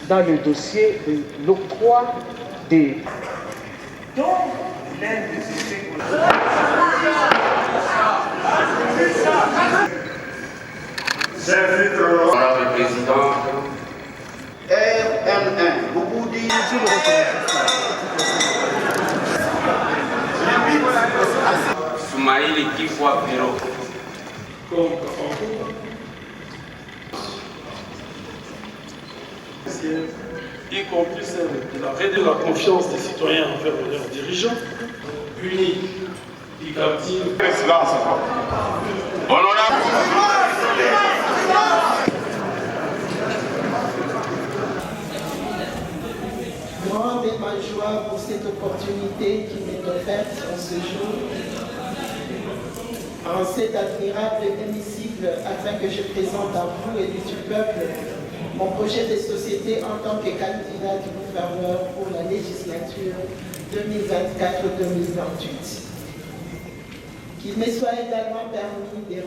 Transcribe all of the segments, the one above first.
Dans le dossier de l'octroi des dont l'un de ces Honorable Président, RN1, beaucoup dit. Soumaïli Kifwa Biro. Y compris celle de la confiance des citoyens envers leurs dirigeants, unis, Picardie. Grande est ma joie pour cette opportunité qui m'est offerte en ce jour, en cet admirable hémicycle, afin que je présente à vous, élus du peuple, mon projet de société en tant que candidat du gouverneur pour la législature 2024-2028. Qu'il me soit également permis de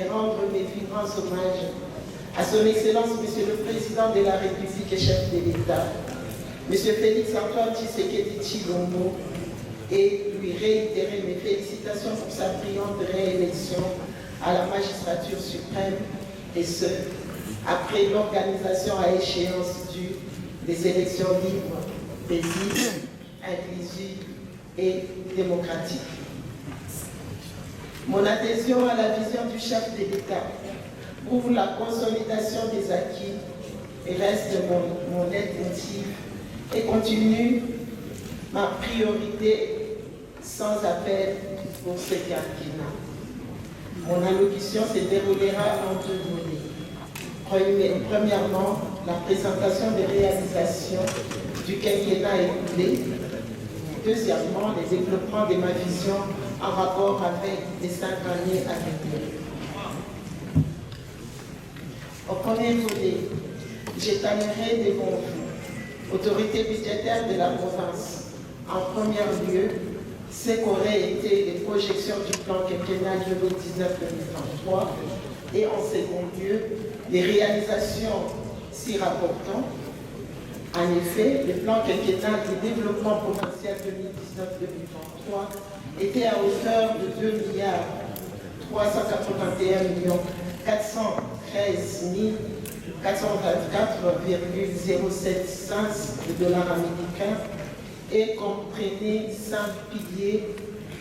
rendre mes vibrants hommages à son Excellence, Monsieur le Président de la République et chef de l'État, Monsieur Félix-Antoine Tshisekedi Tshilombo, et lui réitérer mes félicitations pour sa brillante réélection à la magistrature suprême, et ce, après l'organisation à échéance des élections libres, paisibles, inclusives et démocratiques. Mon adhésion à la vision du chef de l'État pour la consolidation des acquis et reste mon leitmotiv et continue ma priorité sans appel pour ce quinquennat. Mon allocution se déroulera en deux volets. Premièrement, la présentation des réalisations du quinquennat écoulé. Deuxièmement, les développements de ma vision en rapport avec les 5 années à venir. Au premier volet, j'établirai devant vous, autorité budgétaire de la province, en premier lieu, ce qu'auraient été les projections du plan quinquennal 2019-2023 et en second lieu, les réalisations s'y rapportant. En effet, le plan quinquennal de développement provincial 2019-2023 était à hauteur de 2,393,424,075 $ américains et comprenait 5 piliers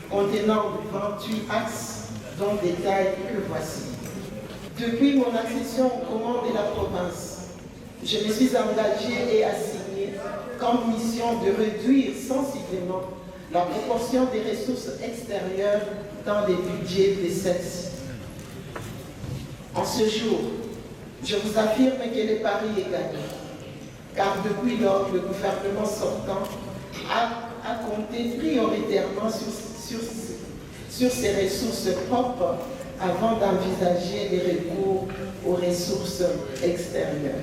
contenant 28 axes dont détail que voici. Depuis mon accession aux commandes de la province, je me suis engagé et assigné comme mission de réduire sensiblement la proportion des ressources extérieures dans les budgets de celles-ci. En ce jour, je vous affirme que le pari est gagné, car depuis lors, le gouvernement sortant a compté prioritairement sur ses ressources propres avant d'envisager les recours aux ressources extérieures.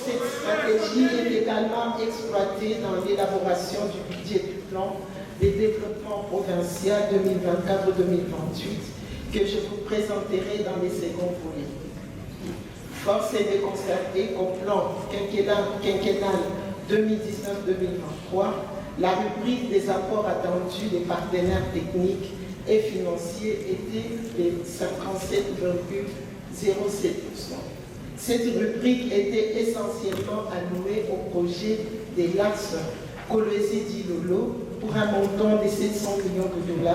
Cette stratégie est également exploitée dans l'élaboration du budget du plan de développement provincial 2024-2028 que je vous présenterai dans les seconds volets. Force est de constater qu'au plan quinquennal 2019-2023, la rubrique des apports attendus des partenaires techniques et financiers était de 57,07%. Cette rubrique était essentiellement allouée au projet de l'axe Kolwezi-Dilolo pour un montant de 700 millions de $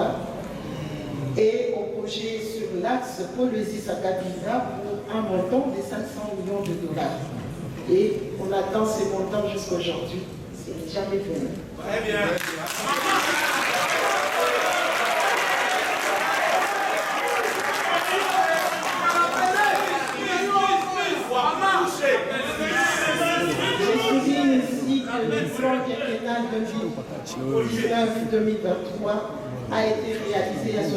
et au projet sur l'axe Kolwezi-Sakabinda pour un montant de 500 millions de $. Et on attend ces montants jusqu'aujourd'hui. C'est jamais venu. Très bien. Je souligne ici que le plan quinquennal 2019-2023 a été réalisé à 67,0%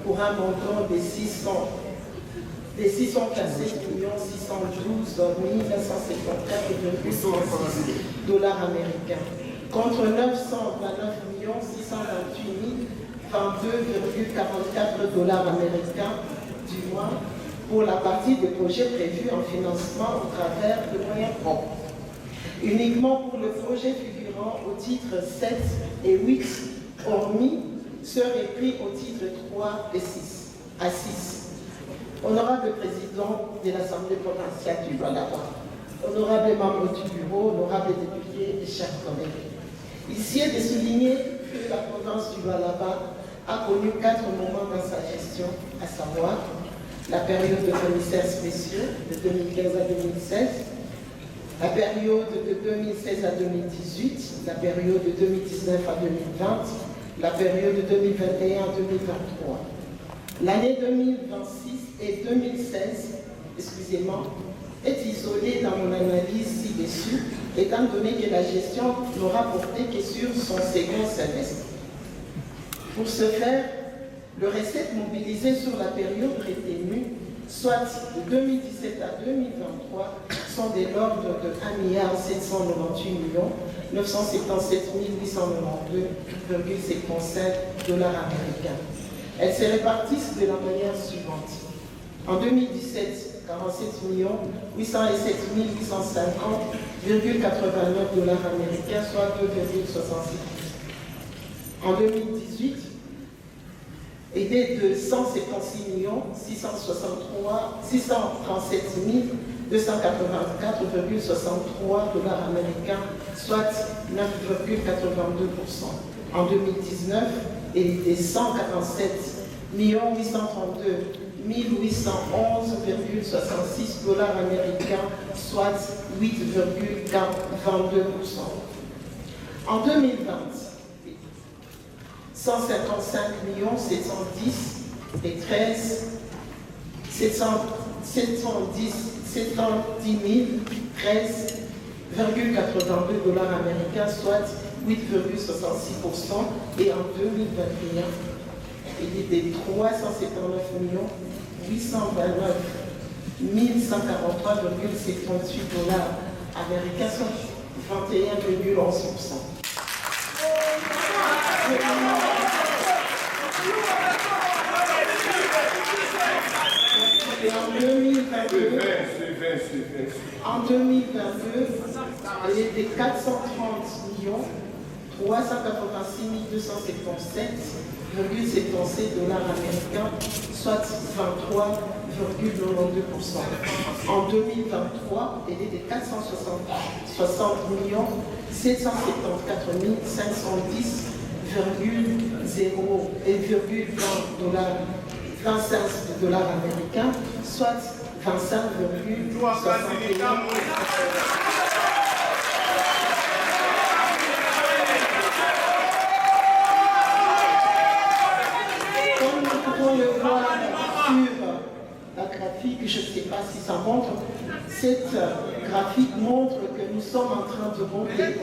pour un montant de 647 612 954,36 dollars américains contre 929 628 22,44 dollars américains du mois pour la partie des projets prévus en financement au travers de moyens propres. Uniquement pour le projet figurant au titre 7 et 8, hormis seraient pris au titre 3 et 6, à 6. Honorable Président de l'Assemblée provinciale du Lualaba, honorables membres du bureau, honorables députés et chers collègues, ici est de souligner que la province du Lualaba a connu 4 moments dans sa gestion, à savoir la période de commissaires spéciaux de 2015 à 2016, la période de 2016 à 2018, la période de 2019 à 2020, la période de 2021 à 2023. L'année 2026 et 2016, excusez-moi, est isolée dans mon analyse ci-dessus, étant donné que la gestion n'aura porté que sur son second semestre. Pour ce faire, les recettes mobilisées sur la période retenue, soit de 2017 à 2023, sont de l'ordre de 1 798 977 892,55 dollars américains. Elles se répartissent de la manière suivante. En 2017, 47 807 850,89 dollars américains, soit 2,66. En 2018, aidé de 156 637 284,63 dollars américains, soit 9,82%. En 2019, aidé de 147 832 811,66 dollars américains, soit 8,22%. En 2020, 155 710 et 13,82 dollars américains, soit 8,66%. Et en 2021, il était 379 829 143,78 dollars américains, soit 21,11%. Et en 2022, il était 430 386 277,77 dollars américains, soit 23,92%. En 2023, il était 460 774 510,20 dollars américains, soit 25,61%. On le voit sur la graphique, je ne sais pas si ça montre, cette graphique montre que nous sommes en train de monter.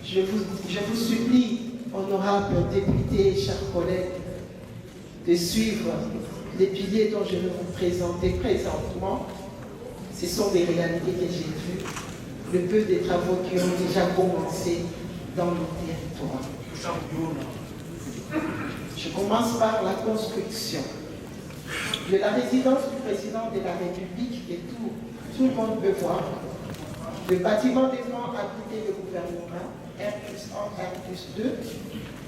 Je vous supplie, honorables députés, chers collègues, de suivre les piliers dont je vais vous présenter présentement. Ce sont des réalités que j'ai vues, le peu des travaux qui ont déjà commencé dans nos territoires. Je commence par la construction de la résidence du président de la République que tout le monde peut voir. Le bâtiment devant abriter le gouvernement, R+1, R+2,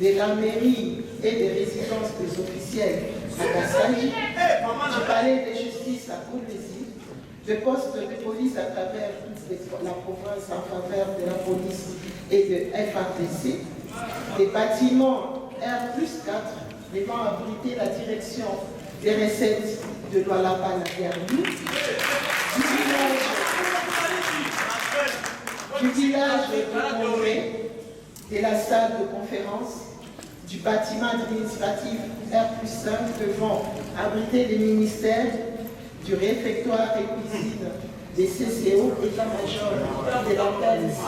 de la mairie et des résidences des officiels à Kassagi, du palais de justice à Koulesi, le poste de police à travers toute la province en faveur de la police et de FAPC, des bâtiments R+4 devant abriter la direction des recettes de Lualaba Lavernou, du village de Congrès, de la salle de conférence, du bâtiment administratif R+5 devant abriter les ministères, du réfectoire et cuisine des CCO, état-major de la PNC,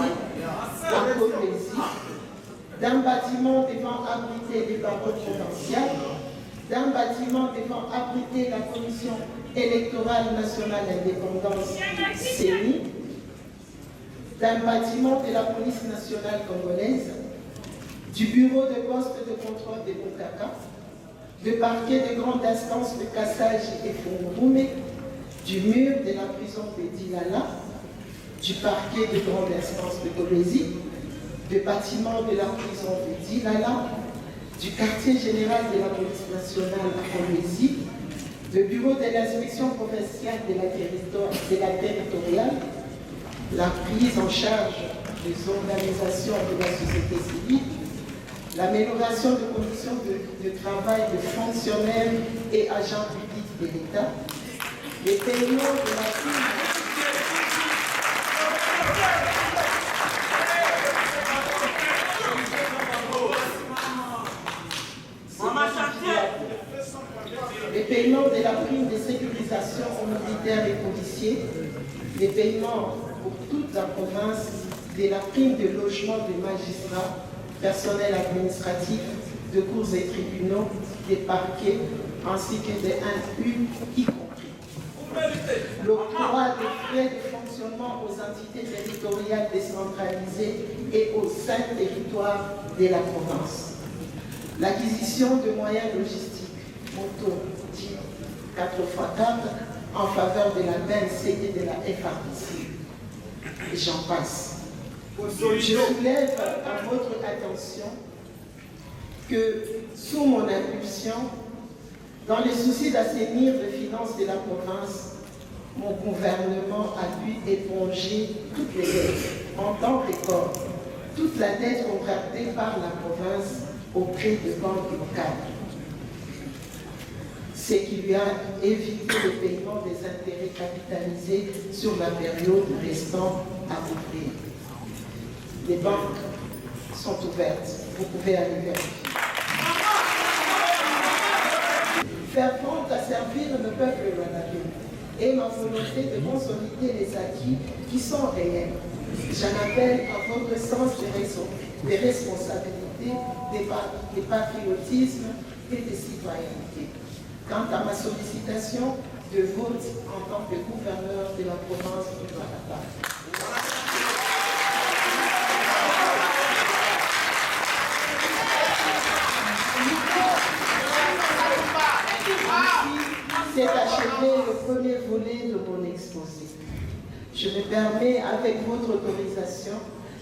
en Colombie, d'un bâtiment devant abriter les barreaux provinciales, d'un bâtiment devant abriter la Commission électorale nationale d'indépendance CENI, d'un bâtiment de la police nationale congolaise, du bureau de poste de contrôle de Bokaka, de parquet de grande instance de Kassage et Fongoumé, du mur de la prison de Dilala, du parquet de grande instance de Kolwezi, du bâtiment de la prison de Dilala, du quartier général de la police nationale à Kolwezi, du bureau de l'inspection provinciale de la territoriale, la prise en charge des organisations de la société civile, l'amélioration des conditions de travail des fonctionnaires et agents publics de l'État, les paiements de la prime. Les paiements de la prime de sécurisation aux militaires et policiers, les paiements pour toute la province de la prime de logement des magistrats, personnel administratif, de cours et tribunaux, des parquets, ainsi que des 1U y compris. L'octroi des frais de fonctionnement aux entités territoriales décentralisées et aux 5 territoires de la province. L'acquisition de moyens logistiques, moto, jeep, 4x4, en faveur de la BNC et de la FRDC. Et j'en passe. Je soulève à votre attention que, sous mon impulsion, dans les soucis d'assainir les finances de la province, mon gouvernement a pu éponger toutes les dettes en temps record, toute la dette contractée par la province auprès de banques locales, ce qui lui a évité le paiement des intérêts capitalisés sur la période restant à ouvrir. Les banques sont ouvertes, vous pouvez aller vérifier. Faire front à servir le peuple rwandais et ma volonté de consolider les acquis qui sont réels. J'en appelle à votre sens des responsabilités, des patriotisme et des citoyennetés. Quant à ma sollicitation de vote en tant que gouverneur de la province de Lualaba, c'est achevé le premier volet de mon exposé. Je me permets, avec votre autorisation,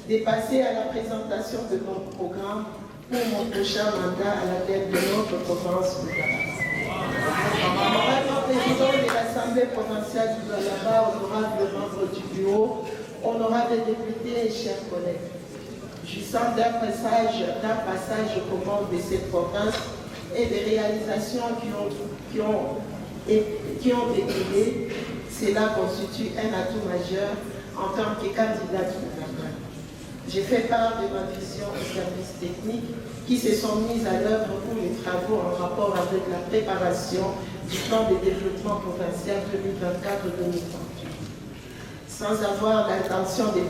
de passer à la présentation de mon programme pour mon prochain mandat à la tête de notre province de Lualaba. Honorable président de l'Assemblée provinciale de Lualaba, honorable membre du bureau, honorables députés et chers collègues, jouissant d'un passage aux commandes de cette province et des réalisations qui ont découlé, cela constitue un atout majeur en tant que candidat gouverneur. J'ai fait part de ma vision aux services techniques qui se sont mis à l'œuvre pour les travaux en rapport avec la préparation du plan de développement provincial 2024-2028. Sans avoir l'intention de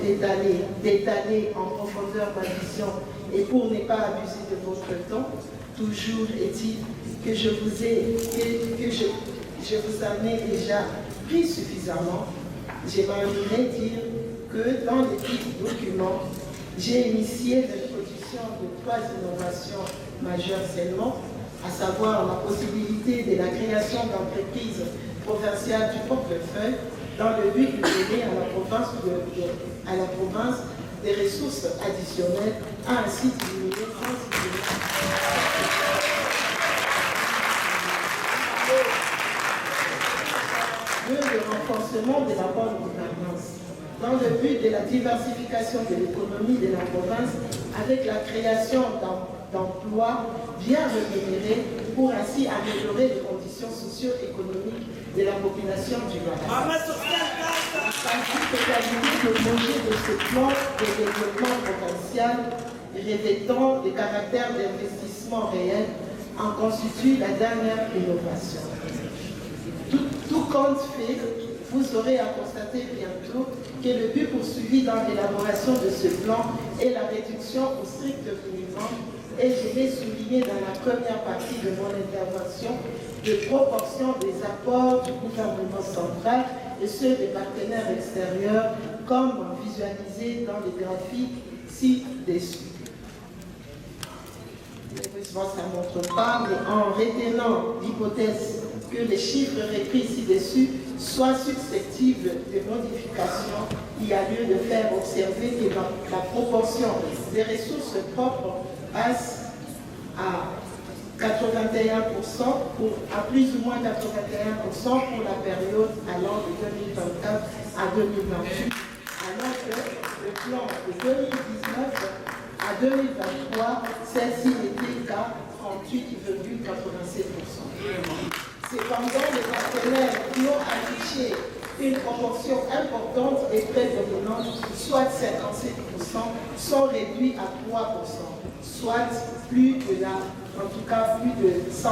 d'étaler en profondeur ma vision et pour ne pas abuser de votre temps, toujours est-il que je vous ai déjà pris suffisamment. J'aimerais dire que dans les petits documents, j'ai initié l'introduction de 3 innovations majeures seulement, à savoir la possibilité de la création d'entreprises provinciales du portefeuille dans le but de donner à la province des ressources additionnelles à ainsi diminuer le renforcement de la bonne gouvernance dans le but de la diversification de l'économie de la province avec la création d'emplois bien rémunérés pour ainsi améliorer les conditions conditions socio-économiques de la population du Ghana. Il s'agit d'évaluer le projet de ce plan de développement provincial revêtant des caractères d'investissement réel en constitue la dernière innovation. Tout compte fait, vous aurez à constater bientôt que le but poursuivi dans l'élaboration de ce plan est la réduction au strict minimum, et je l'ai souligné dans la première partie de mon intervention, de proportion des apports du gouvernement central et ceux des partenaires extérieurs, comme visualisé dans les graphiques ci-dessus. Ça ne montre pas, mais en retenant l'hypothèse que les chiffres récrits ci-dessus soient susceptibles de modifications, il y a lieu de faire observer que la proportion des ressources propres passe à 81%, à plus ou moins 81% pour la période allant de 2024 à 2028, alors que le plan de 2019 à 2023, celle-ci n'était qu'à 38,87%. Cependant, les partenaires qui ont affiché une proportion importante et prédominante, soit 57%, sont réduits à 3%, soit plus de en tout cas plus de 100%.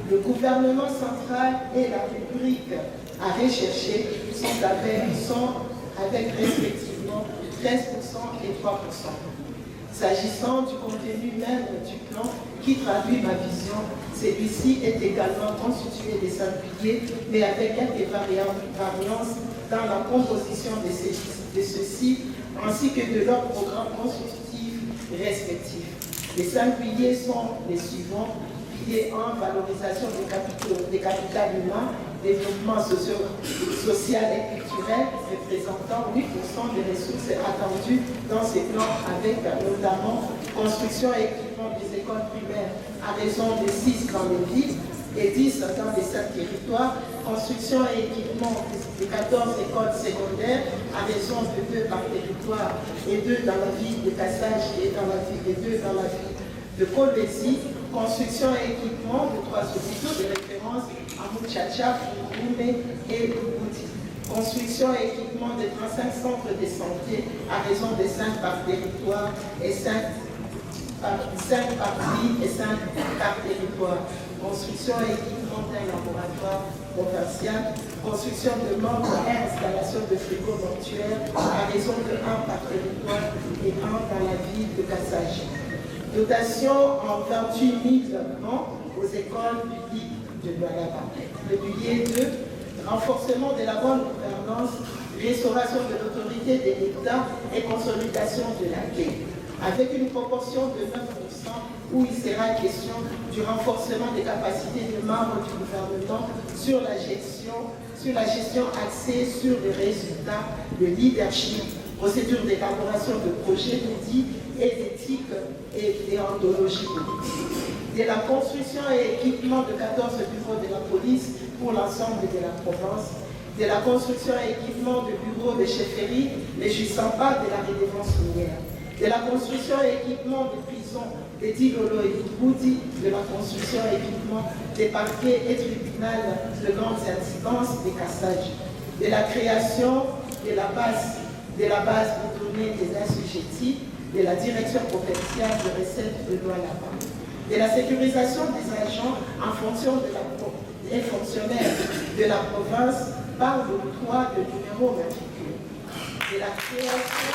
Le gouvernement central et la République à rechercher sont avec respectivement 13% et 3%. S'agissant du contenu même du plan qui traduit ma vision, celui-ci est également constitué de 5 piliers, mais avec quelques variances dans la composition de ceux-ci, ainsi que de leurs programmes constitutifs respectifs. Les 5 piliers sont les suivants. Pilier 1, valorisation des capital humain, développement social et culturel, représentant 8% des ressources attendues dans ces plans, avec notamment construction et équipement des écoles primaires à raison de 6 dans les villes et 10 dans les 7 territoires, construction et équipement des 14 écoles secondaires à raison de 2 par territoire et 2 dans la ville de Kassaj et 2 dans la ville de Kolwezi, construction et équipement de 3 hôpitaux de référence à Muchacha, Furume et Lubudi. Construction et équipement de 35 centres de santé à raison de 5 par territoire et 5 par ville et 5 par territoire. Construction et équipement d'un laboratoire provincial. Construction de membres et installation de frigo mortuaires à raison de 1 par territoire et 1 dans la ville de Kassaj. Dotation en 28 000 ans aux écoles publiques de Doualaba. Le pilier 2, renforcement de la bonne gouvernance, restauration de l'autorité de l'État et consolidation de la paix, avec une proportion de 9% où il sera question du renforcement des capacités des membres du gouvernement sur la gestion axée sur les résultats, le leadership, procédure d'élaboration de projets d'audit et d'éthique et déontologie politique. De la construction et équipement de 14 bureaux de la police pour l'ensemble de la province, de la construction et équipement de bureaux de chefferie ne jouissant pas de la redevance minière, de la construction et équipement de prisons de Dilolo et Lubudi, de la construction et équipement des parquets et tribunaux de grandes incidences des Kassaj, de la création de la base de données des assujettis, de la direction provinciale de recettes de Doualaba, de la sécurisation des agents en fonction des fonctionnaires de la province par l'octroi de numéros matricules, de la création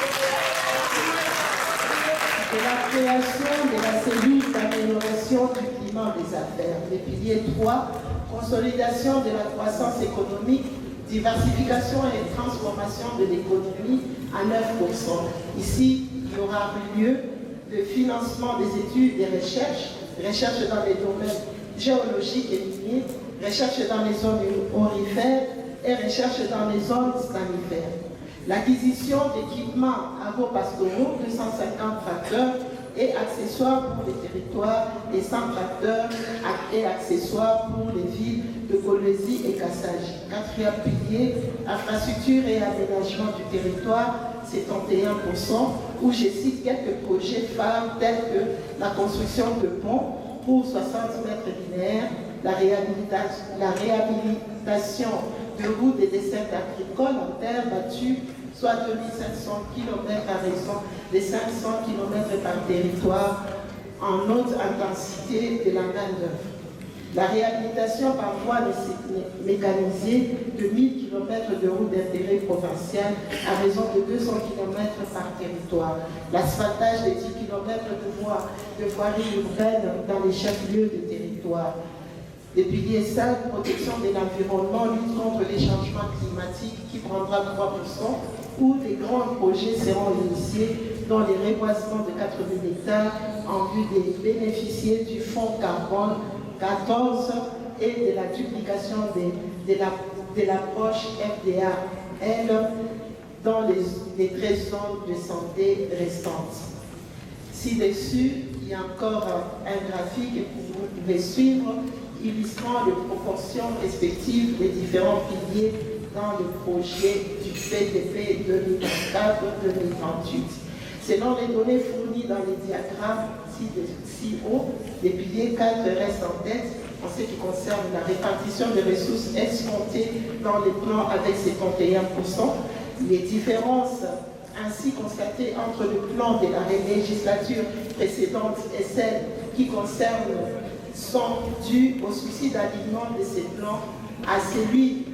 de la cellule d'amélioration du climat des affaires. Les piliers 3, consolidation de la croissance économique, diversification et transformation de l'économie à 9%. Ici, il y aura lieu de financement des études et recherche dans les domaines géologiques et miniers, recherche dans les zones aurifères et recherche dans les zones sanitaires. L'acquisition d'équipements agro-pastoraux, 250 tracteurs et accessoires pour les territoires et 100 tracteurs et accessoires pour les villes de Kolwezi et Kassaj. 4e pilier, infrastructure et aménagement du territoire, c'est 31%, où je cite quelques projets phares tels que la construction de ponts pour 60 mètres linéaires la réhabilitation de routes et des dessertes agricoles en terre battue, soit 2500 km à raison des 500 km par territoire en haute intensité de la main-d'œuvre. La réhabilitation par voie mécanisée de 1000 km de routes d'intérêt provincial à raison de 200 km par territoire. L'asphaltage de 10 km de voirie urbaine dans les chefs-lieux de territoire. Des piliers sains, protection de l'environnement, lutte contre les changements climatiques qui prendra 3%, où des grands projets seront initiés dans les reboisements de 80 hectares en vue de bénéficier du fonds carbone 14 et de la duplication de l'approche FDA-L dans les 13 zones de santé restantes. Ci-dessus, il y a encore un graphique que vous pouvez suivre illustrant les proportions respectives des différents piliers dans le projet du PTP 2024-2028. Selon les données fournies dans les diagrammes ci-haut, les piliers 4 restent en tête en ce qui concerne la répartition des ressources escomptées dans les plans avec 51%. Les différences ainsi constatées entre le plan de la législature précédente et celle qui concerne sont dues au souci d'alignement de ces plans à celui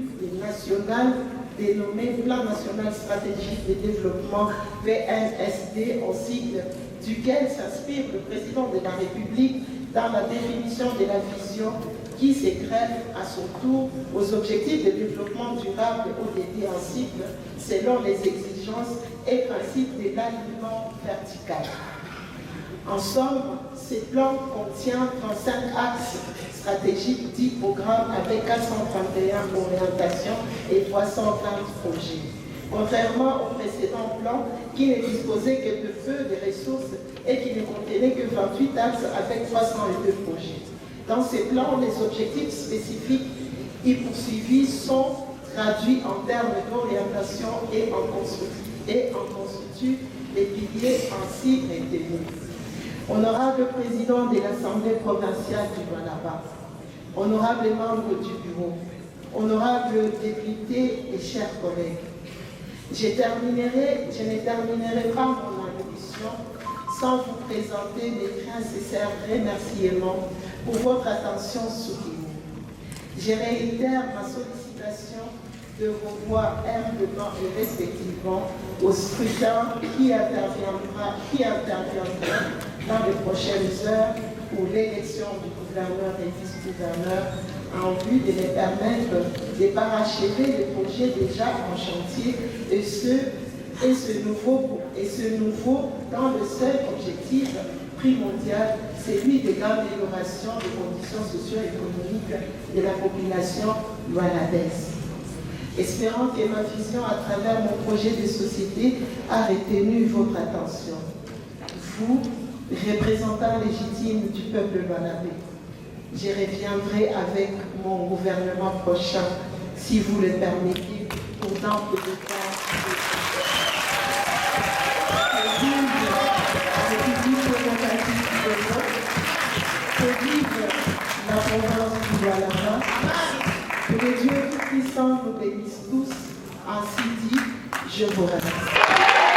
national dénommé Plan national stratégique de développement PNSD en sigle, duquel s'inspire le président de la République dans la définition de la vision qui s'égrève à son tour aux objectifs de développement durable ODD en cycle selon les exigences et principes de l'alignement vertical. En somme, ce plan contient 35 axes stratégiques, 10 programmes avec 431 orientations et 320 projets. Contrairement au précédent plan qui ne disposait que de peu de ressources et qui ne contenait que 28 axes avec 302 projets. Dans ces plans, les objectifs spécifiques y poursuivis sont traduits en termes d'orientation et en constituent les piliers ainsi retenus. Honorable président de l'Assemblée provinciale du Lualaba, honorables membres du bureau, honorables députés et chers collègues, je ne terminerai pas mon allocution sans vous présenter mes très sincères remerciements pour votre attention soutenue. Je réitère ma sollicitation de vos voix humblement et respectivement au scrutin qui interviendra dans les prochaines heures pour l'élection du gouverneur et vice-gouverneur en vue de les permettre de parachever les projets déjà en chantier et ce nouveau dans le seul objectif primordial, celui de l'amélioration des conditions socio-économiques de la population lualabaise. Espérant que ma vision à travers mon projet de société a retenu votre attention. Vous, représentants légitimes du peuple lualabais, je reviendrai avec mon gouvernement prochain, si vous le permettez, pour d'amples détails. Que vive la République démocratique du Congo, que vive la province du Lualaba, que le Dieu Tout-Puissant nous bénisse tous, ainsi dit, je vous remercie.